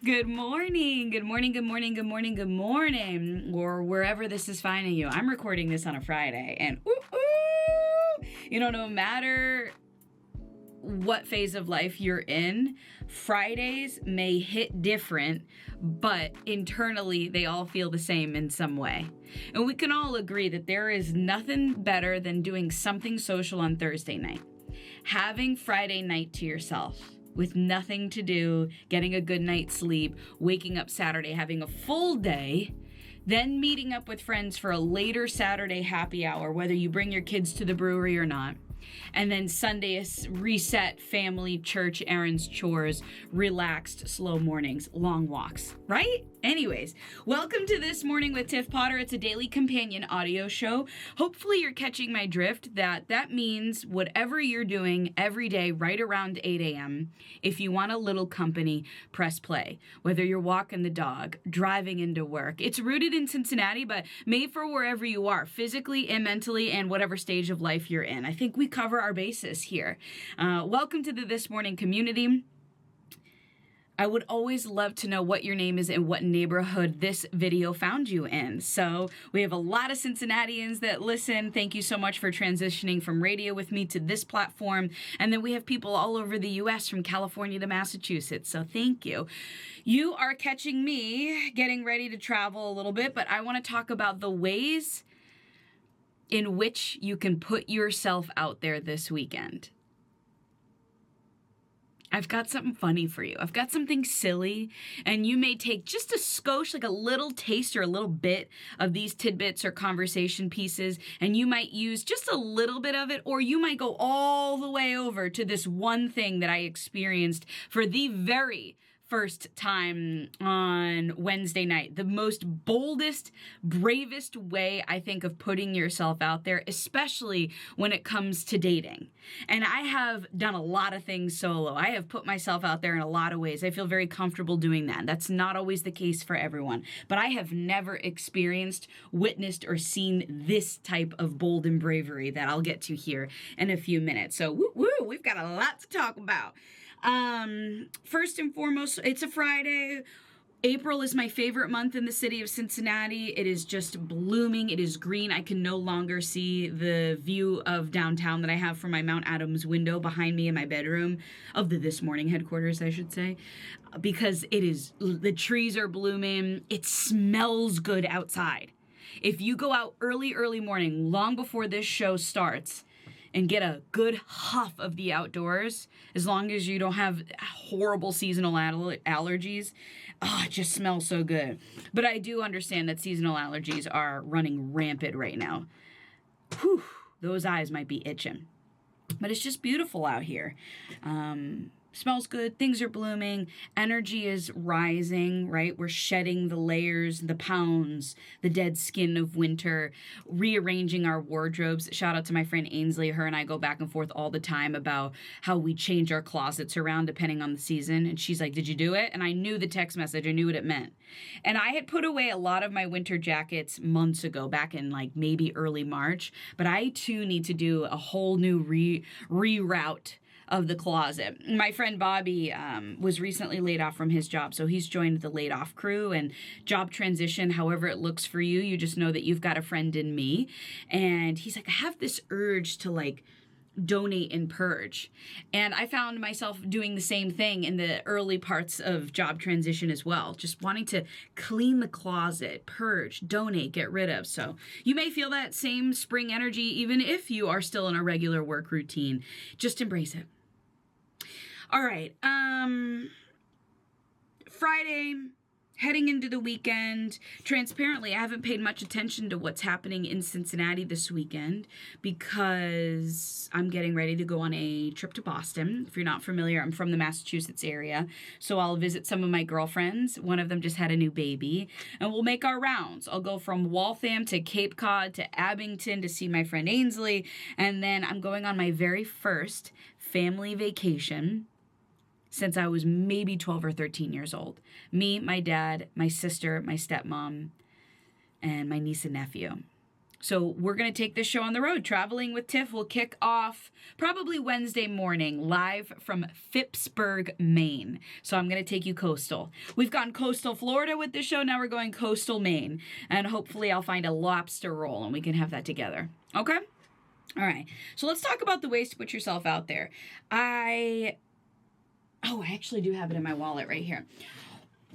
Good morning, good morning, good morning, good morning, good morning, or wherever this is finding you. I'm recording this on a Friday, and no matter what phase of life you're in, Fridays may hit different, but internally they all feel the same in some way. And we can all agree that there is nothing better than doing something social on Thursday night. Having Friday night to yourself with nothing to do, getting a good night's sleep, waking up Saturday, having a full day, then meeting up with friends for a later Saturday happy hour, whether you bring your kids to the brewery or not. And then Sunday is reset, family, church, errands, chores, relaxed, slow mornings, long walks, right? Anyways, welcome to This Morning with Tiff Potter. It's a daily companion audio show. Hopefully you're catching my drift that means whatever you're doing every day right around 8 a.m., if you want a little company, press play. Whether you're walking the dog, driving into work. It's rooted in Cincinnati, but made for wherever you are, physically and mentally, and whatever stage of life you're in. I think we cover our bases here. Welcome to the This Morning community. I would always love to know what your name is and what neighborhood this video found you in. So we have a lot of Cincinnatians that listen. Thank you so much for transitioning from radio with me to this platform. And then we have people all over the U.S. from California to Massachusetts. So thank you. You are catching me getting ready to travel a little bit, but I want to talk about the ways in which you can put yourself out there this weekend. I've got something funny for you. I've got something silly, and you may take just a skosh, like a little taste or a little bit of these tidbits or conversation pieces, and you might use just a little bit of it, or you might go all the way over to this one thing that I experienced for the very first time on Wednesday night. The most boldest, bravest way, I think, of putting yourself out there, especially when it comes to dating. And I have done a lot of things solo. I have put myself out there in a lot of ways. I feel very comfortable doing that. That's not always the case for everyone. But I have never experienced, witnessed, or seen this type of bold and bravery that I'll get to here in a few minutes. So we've got a lot to talk about. First and foremost, it's a Friday. April is my favorite month in the city of Cincinnati. It is just blooming. It is green. I can no longer see the view of downtown that I have from my Mount Adams window behind me in my bedroom, of the This Morning headquarters, I should say, because the trees are blooming. It smells good outside. If you go out early morning, long before this show starts, and get a good huff of the outdoors, as long as you don't have horrible seasonal allergies. Oh, it just smells so good. But I do understand that seasonal allergies are running rampant right now. Whew, those eyes might be itching. But it's just beautiful out here. Smells good. Things are blooming. Energy is rising, right? We're shedding the layers, the pounds, the dead skin of winter, rearranging our wardrobes. Shout out to my friend Ainsley. Her and I go back and forth all the time about how we change our closets around depending on the season. And she's like, "Did you do it?" And I knew the text message. I knew what it meant. And I had put away a lot of my winter jackets months ago, back in like maybe early March. But I too need to do a whole new reroute of the closet. My friend Bobby was recently laid off from his job, so he's joined the laid off crew. And job transition, however it looks for you, you just know that you've got a friend in me. And he's like, I have this urge to like donate and purge. And I found myself doing the same thing in the early parts of job transition as well, just wanting to clean the closet, purge, donate, get rid of. So you may feel that same spring energy even if you are still in a regular work routine. Just embrace it. All right. Friday, heading into the weekend. Transparently, I haven't paid much attention to what's happening in Cincinnati this weekend because I'm getting ready to go on a trip to Boston. If you're not familiar, I'm from the Massachusetts area. So I'll visit some of my girlfriends. One of them just had a new baby. And we'll make our rounds. I'll go from Waltham to Cape Cod to Abington to see my friend Ainsley. And then I'm going on my very first family vacation since I was maybe 12 or 13 years old. Me, my dad, my sister, my stepmom, and my niece and nephew. So we're going to take this show on the road. Traveling with Tiff will kick off probably Wednesday morning, live from Phippsburg, Maine. So I'm going to take you coastal. We've gone coastal Florida with this show. Now we're going coastal Maine. And hopefully I'll find a lobster roll and we can have that together. Okay? All right. So let's talk about the ways to put yourself out there. I actually do have it in my wallet right here.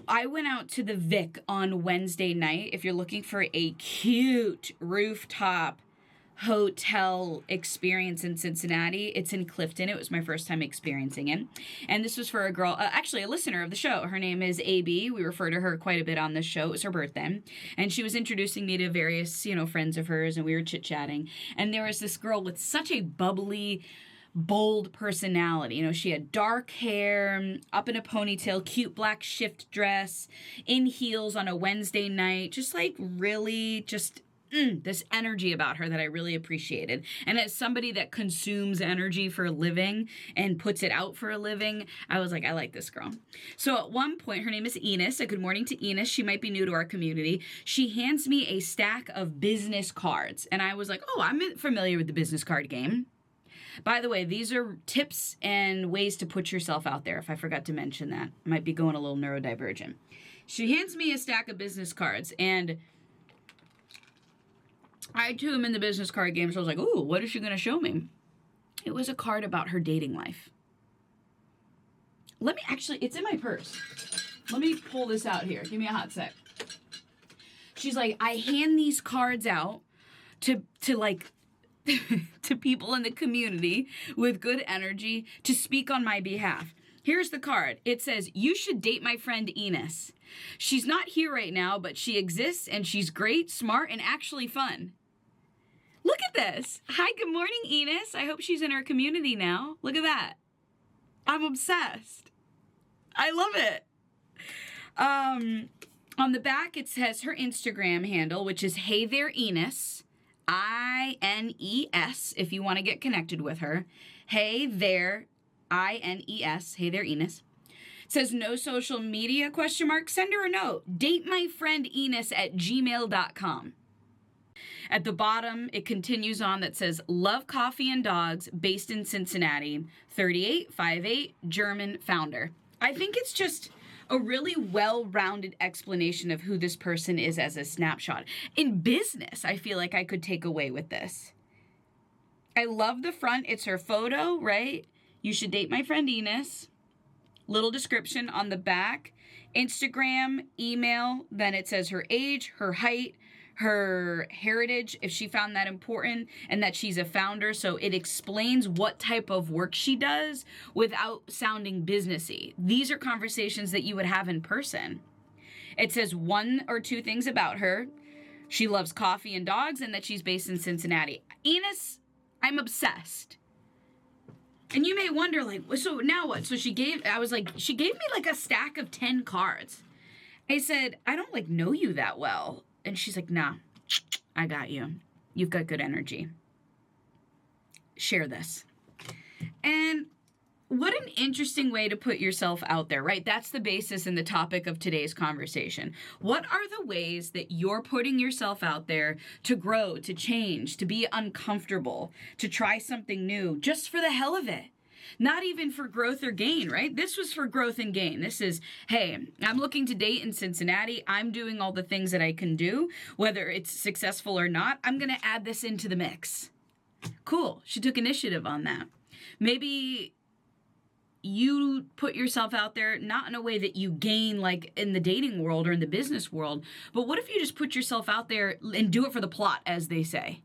I went out to the Vic on Wednesday night. If you're looking for a cute rooftop hotel experience in Cincinnati, it's in Clifton. It was my first time experiencing it. And this was for a girl, actually a listener of the show. Her name is AB. We refer to her quite a bit on this show. It was her birthday. And she was introducing me to various, friends of hers, and we were chit-chatting. And there was this girl with such a bubbly, bold personality. She had dark hair, up in a ponytail, cute black shift dress, in heels on a Wednesday night, just like really just this energy about her that I really appreciated. And as somebody that consumes energy for a living and puts it out for a living, I was like, I like this girl. So at one point, her name is Enos. Good morning to Enos. She might be new to our community. She hands me a stack of business cards. And I was like, oh, I'm familiar with the business card game. By the way, these are tips and ways to put yourself out there. If I forgot to mention that, I might be going a little neurodivergent. She hands me a stack of business cards, and I too am in the business card game, so I was like, ooh, what is she going to show me? It was a card about her dating life. It's in my purse. Let me pull this out here. Give me a hot sec. She's like, I hand these cards out to people in the community with good energy to speak on my behalf. Here's the card. It says, you should date my friend Enos. She's not here right now, but she exists and she's great, smart, and actually fun. Look at this. Hi, good morning, Enos. I hope she's in our community now. Look at that. I'm obsessed. I love it. On the back, it says her Instagram handle, which is Hey There Enos. INES, if you want to get connected with her. Hey there, INES. Hey there, Enos. It says no social media, ? Send her a note. Date my friend Enos at gmail.com. At the bottom, it continues on that says, love coffee and dogs, based in Cincinnati, 3858, German founder. I think it's just a really well-rounded explanation of who this person is as a snapshot. In business, I feel like I could take away with this. I love the front. It's her photo, right? You should date my friend Enos. Little description on the back. Instagram, email. Then it says her age, her height, her heritage, if she found that important, and that she's a founder. So it explains what type of work she does without sounding businessy. These are conversations that you would have in person. It says one or two things about her. She loves coffee and dogs, and that she's based in Cincinnati. Enos, I'm obsessed. And you may wonder, so now what? So she gave me a stack of 10 cards. I said, I don't know you that well. And she's like, nah, I got you. You've got good energy. Share this. And what an interesting way to put yourself out there, right? That's the basis and the topic of today's conversation. What are the ways that you're putting yourself out there to grow, to change, to be uncomfortable, to try something new, just for the hell of it? Not even for growth or gain, right? This was for growth and gain. This is, hey, I'm looking to date in Cincinnati. I'm doing all the things that I can do. Whether it's successful or not, I'm going to add this into the mix. Cool. She took initiative on that. Maybe you put yourself out there not in a way that you gain like in the dating world or in the business world, but what if you just put yourself out there and do it for the plot, as they say?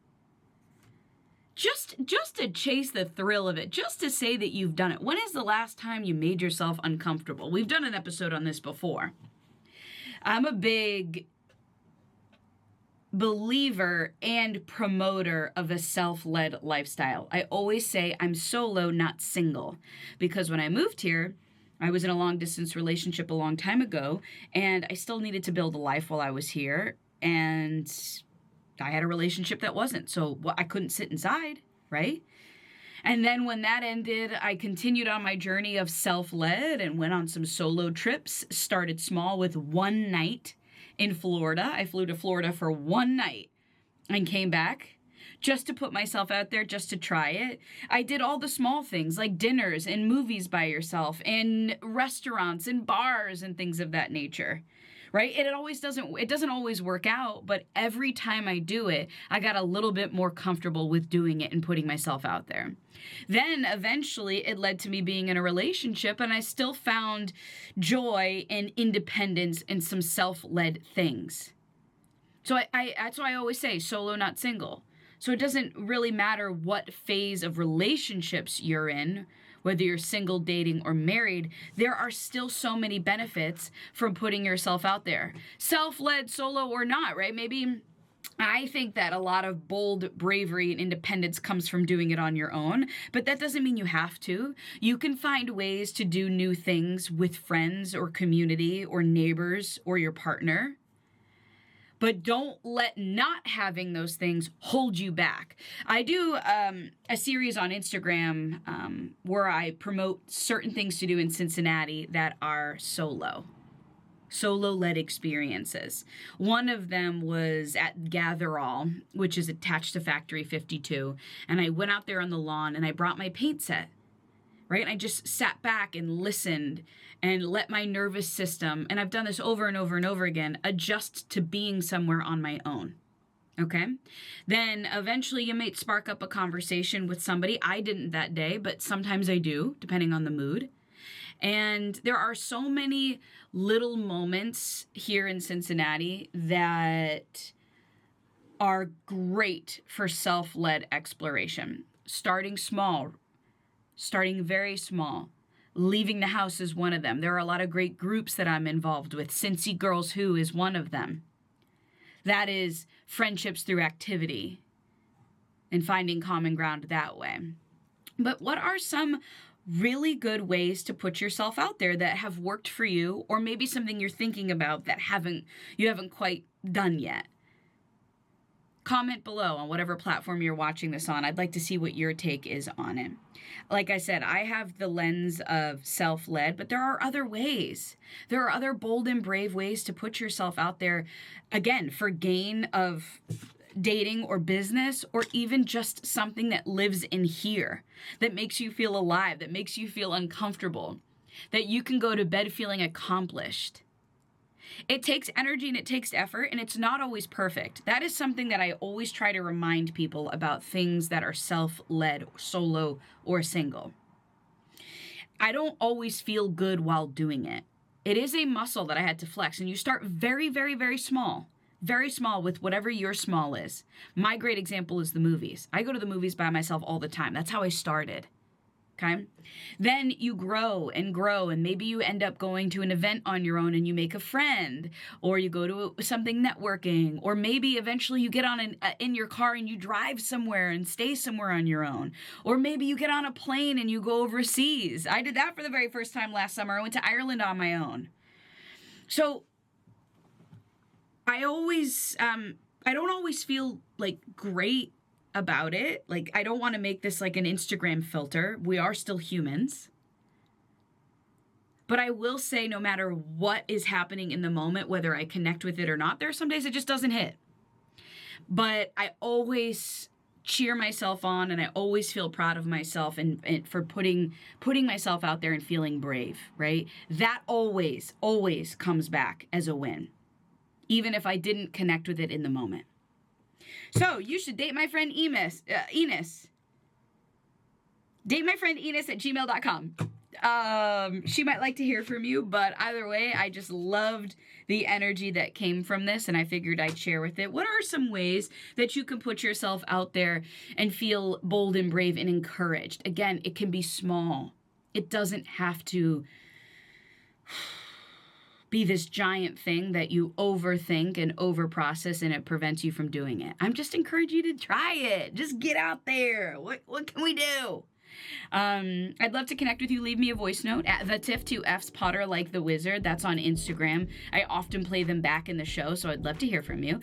Just to chase the thrill of it, just to say that you've done it. When is the last time you made yourself uncomfortable? We've done an episode on this before. I'm a big believer and promoter of a self-led lifestyle. I always say I'm solo, not single, because when I moved here, I was in a long-distance relationship a long time ago, and I still needed to build a life while I was here, and I had a relationship that wasn't, so I couldn't sit inside, right? And then when that ended, I continued on my journey of self-led and went on some solo trips, started small with one night in Florida. I flew to Florida for one night and came back just to put myself out there, just to try it. I did all the small things like dinners and movies by yourself and restaurants and bars and things of that nature. Right? It doesn't always work out, but every time I do it, I got a little bit more comfortable with doing it and putting myself out there. Then eventually it led to me being in a relationship, and I still found joy and independence and some self-led things. So that's why I always say solo, not single. So it doesn't really matter what phase of relationships you're in, whether you're single, dating, or married, there are still so many benefits from putting yourself out there. Self-led, solo, or not, right? Maybe I think that a lot of bold bravery and independence comes from doing it on your own, but that doesn't mean you have to. You can find ways to do new things with friends or community or neighbors or your partner. But don't let not having those things hold you back. I do a series on Instagram where I promote certain things to do in Cincinnati that are solo-led experiences. One of them was at Gather All, which is attached to Factory 52. And I went out there on the lawn and I brought my paint set. Right? And I just sat back and listened and let my nervous system, and I've done this over and over and over again, adjust to being somewhere on my own. Okay? Then eventually you might spark up a conversation with somebody. I didn't that day, but sometimes I do, depending on the mood. And there are so many little moments here in Cincinnati that are great for self-led exploration. Starting small, starting very small. Leaving the house is one of them. There are a lot of great groups that I'm involved with. Cincy Girls Who is one of them. That is friendships through activity and finding common ground that way. But what are some really good ways to put yourself out there that have worked for you, or maybe something you're thinking about that you haven't quite done yet? Comment below on whatever platform you're watching this on. I'd like to see what your take is on it. Like I said, I have the lens of self-led, but there are other ways. There are other bold and brave ways to put yourself out there, again, for gain of dating or business, or even just something that lives in here, that makes you feel alive, that makes you feel uncomfortable, that you can go to bed feeling accomplished. It takes energy and it takes effort, and it's not always perfect. That is something that I always try to remind people about things that are self-led, solo, or single. I don't always feel good while doing it. It is a muscle that I had to flex, and you start very, very, very small with whatever your small is. My great example is the movies. I go to the movies by myself all the time. That's how I started. Okay. Then you grow, and maybe you end up going to an event on your own and you make a friend, or you go to something networking, or maybe eventually you get on in your car and you drive somewhere and stay somewhere on your own, or maybe you get on a plane and you go overseas. I did that for the very first time last summer. I went to Ireland on my own. So I don't always feel like great about it. Like, I don't want to make this like an Instagram filter. We are still humans. But I will say, no matter what is happening in the moment, whether I connect with it or not, there are some days it just doesn't hit. But I always cheer myself on, and I always feel proud of myself and for putting myself out there and feeling brave, right? That always comes back as a win, even if I didn't connect with it in the moment. So, you should date my friend Enos. Date my friend Enos at gmail.com. She might like to hear from you, but either way, I just loved the energy that came from this, and I figured I'd share with it. What are some ways that you can put yourself out there and feel bold and brave and encouraged? Again, it can be small. It doesn't have to be this giant thing that you overthink and overprocess, and it prevents you from doing it. I'm just encouraging you to try it. Just get out there. What can we do? I'd love to connect with you. Leave me a voice note at the Tiff 2F's Potter Like the Wizard. That's on Instagram. I often play them back in the show, so I'd love to hear from you.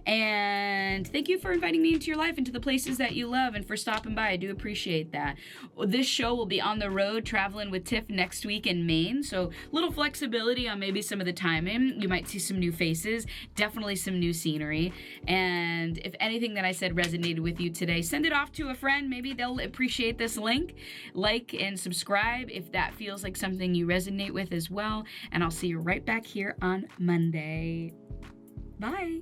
And thank you for inviting me into your life, into the places that you love, and for stopping by. I do appreciate that. This show will be on the road traveling with Tiff next week in Maine, so little flexibility on maybe some of the timing. You might see some new faces, definitely some new scenery. And if anything that I said resonated with you today, send it off to a friend. Maybe they'll appreciate this link. Like and subscribe if that feels like something you resonate with as well. And I'll see you right back here on Monday. Bye.